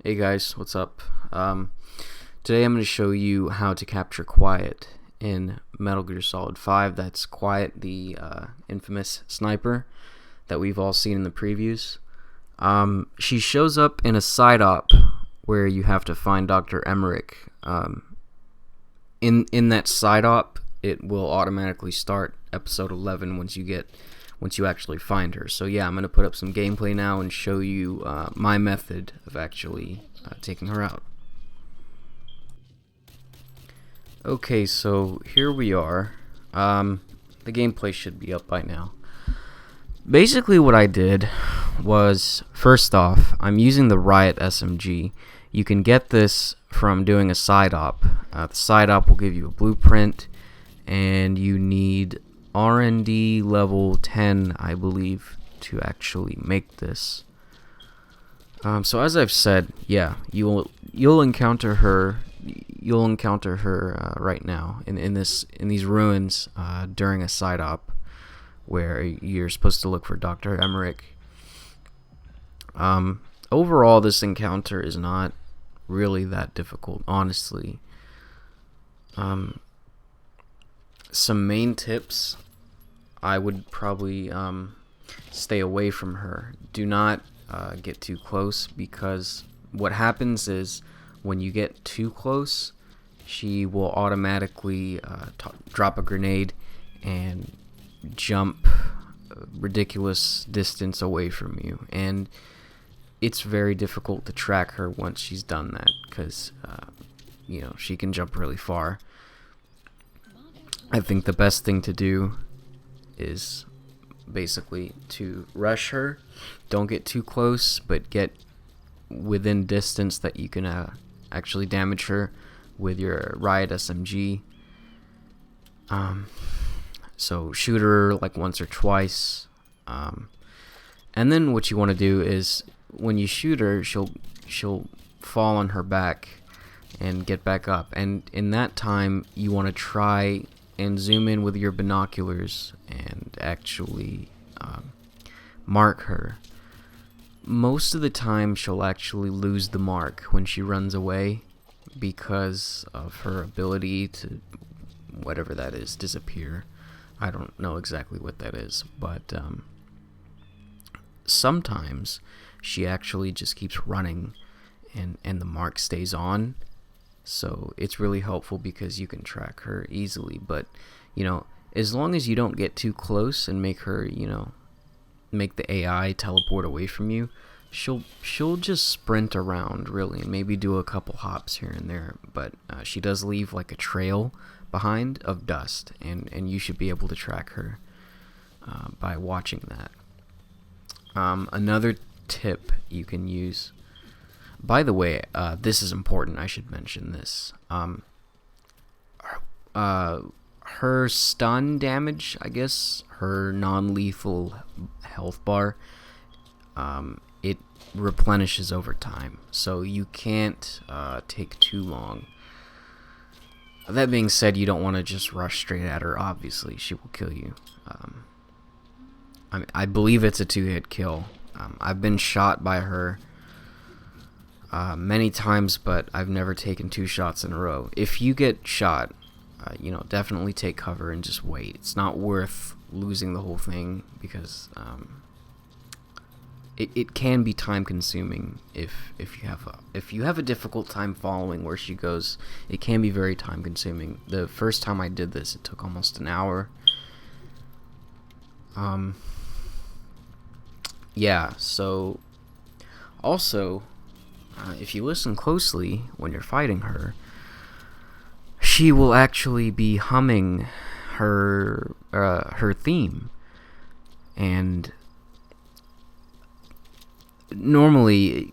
Hey guys, what's up? Today I'm going to show you how to capture Quiet in Metal Gear Solid 5. That's Quiet, the infamous sniper that we've all seen in the previews. She shows up in a side op where you have to find Dr. Emmerich. In that side op, it will automatically start episode 11 once you actually find her. So yeah, I'm going to put up some gameplay now and show you my method of actually taking her out. Okay, so here we are. The gameplay should be up by now. Basically what I did was, first off, I'm using the Riot SMG. You can get this from doing a side op. The side op will give you a blueprint, and you need R&D level 10, I believe, to actually make this. So as I've said, yeah, you'll encounter her. You'll encounter her right now in these ruins during a side op where you're supposed to look for Dr. Emmerich. Overall, this encounter is not really that difficult, honestly. Some main tips: I would probably stay away from her. Do not get too close, because what happens is when you get too close, she will automatically drop a grenade and jump a ridiculous distance away from you, and it's very difficult to track her once she's done that, because she can jump really far. I think the best thing to do is basically to rush her. Don't get too close, but get within distance that you can actually damage her with your Riot SMG. So shoot her like once or twice, and then what you want to do is, when you shoot her, she'll fall on her back and get back up, and in that time you want to try and zoom in with your binoculars and actually mark her. Most of the time she'll actually lose the mark when she runs away, because of her ability to, whatever that is, disappear. I don't know exactly what that is, but sometimes she actually just keeps running and the mark stays on. So it's really helpful because you can track her easily. But as long as you don't get too close and make her, make the AI teleport away from you, she'll just sprint around, really, and maybe do a couple hops here and there. But she does leave like a trail behind of dust, and you should be able to track her by watching that. Another tip you can use, by the way, this is important, I should mention this. Her stun damage, I guess, her non-lethal health bar, it replenishes over time, so you can't take too long. That being said, you don't want to just rush straight at her. Obviously, she will kill you. I believe it's a 2-hit kill. I've been shot by her many times, but I've never taken 2 shots in a row. If you get shot, definitely take cover and just wait. It's not worth losing the whole thing, because it can be time consuming if you have a difficult time following where she goes. It can be very time consuming. The first time I did this, it took almost an hour. Yeah, so also, if you listen closely when you're fighting her, she will actually be humming her theme, and normally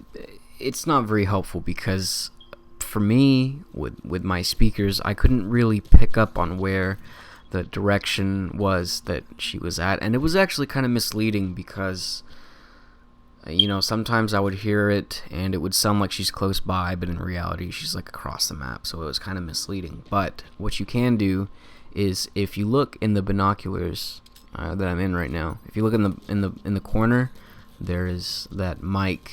it's not very helpful, because for me, with my speakers, I couldn't really pick up on where the direction was that she was at, and it was actually kind of misleading, because sometimes I would hear it and it would sound like she's close by, but in reality she's like across the map, so it was kind of misleading. But what you can do is, if you look in the binoculars that I'm in right now, if you look in the corner, there is that mic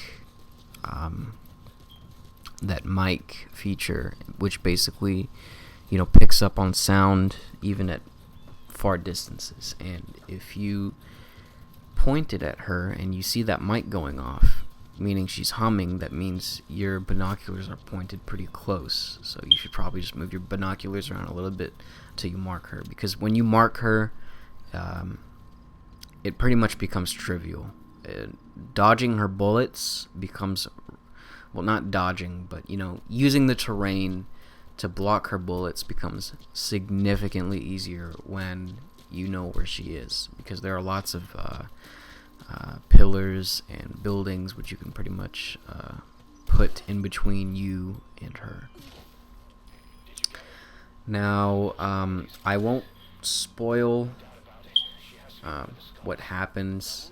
that mic feature, which basically, picks up on sound even at far distances. And if you point it at her and you see that mic going off, meaning she's humming, that means your binoculars are pointed pretty close. So you should probably just move your binoculars around a little bit until you mark her, because when you mark her, it pretty much becomes trivial. Dodging her bullets becomes, well, not dodging, but using the terrain to block her bullets becomes significantly easier when you know where she is, because there are lots of pillars and buildings which you can pretty much put in between you and her. Now, I won't spoil what happens.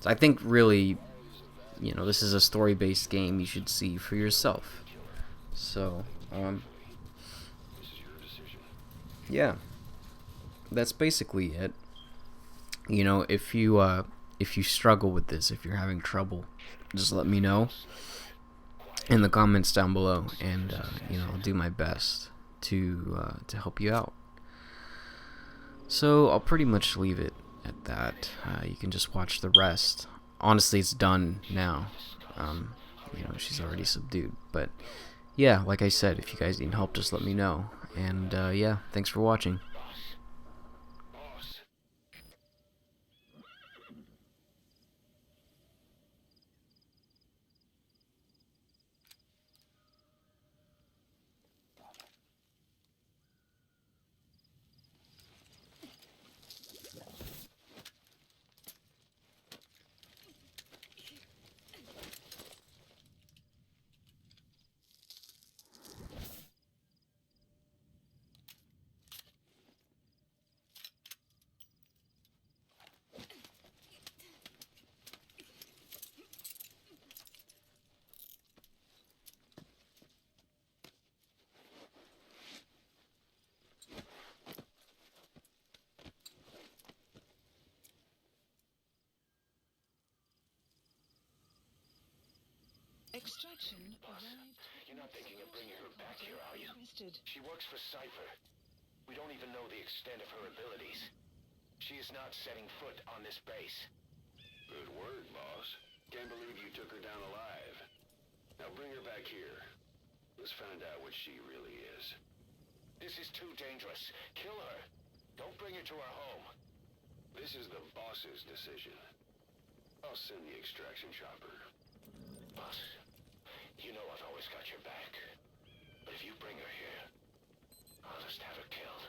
So I think really, this is a story-based game you should see for yourself. So, yeah, that's basically it. If you struggle with this, if you're having trouble, just let me know in the comments down below, and I'll do my best to help you out. So I'll pretty much leave it at that. You can just watch the rest. Honestly, it's done now. She's already subdued. But yeah, like I said, if you guys need help, just let me know. And yeah, thanks for watching. Extraction arrived. You're not thinking of bringing her back here, are you? She works for Cypher. We don't even know the extent of her abilities. She is not setting foot on this base. Good word, boss. Can't believe you took her down alive. Now bring her back here. Let's find out what she really is. This is too dangerous. Kill her. Don't bring her to our home. This is the boss's decision. I'll send the extraction chopper. Boss, you know I've always got your back. But if you bring her here, I'll just have her killed.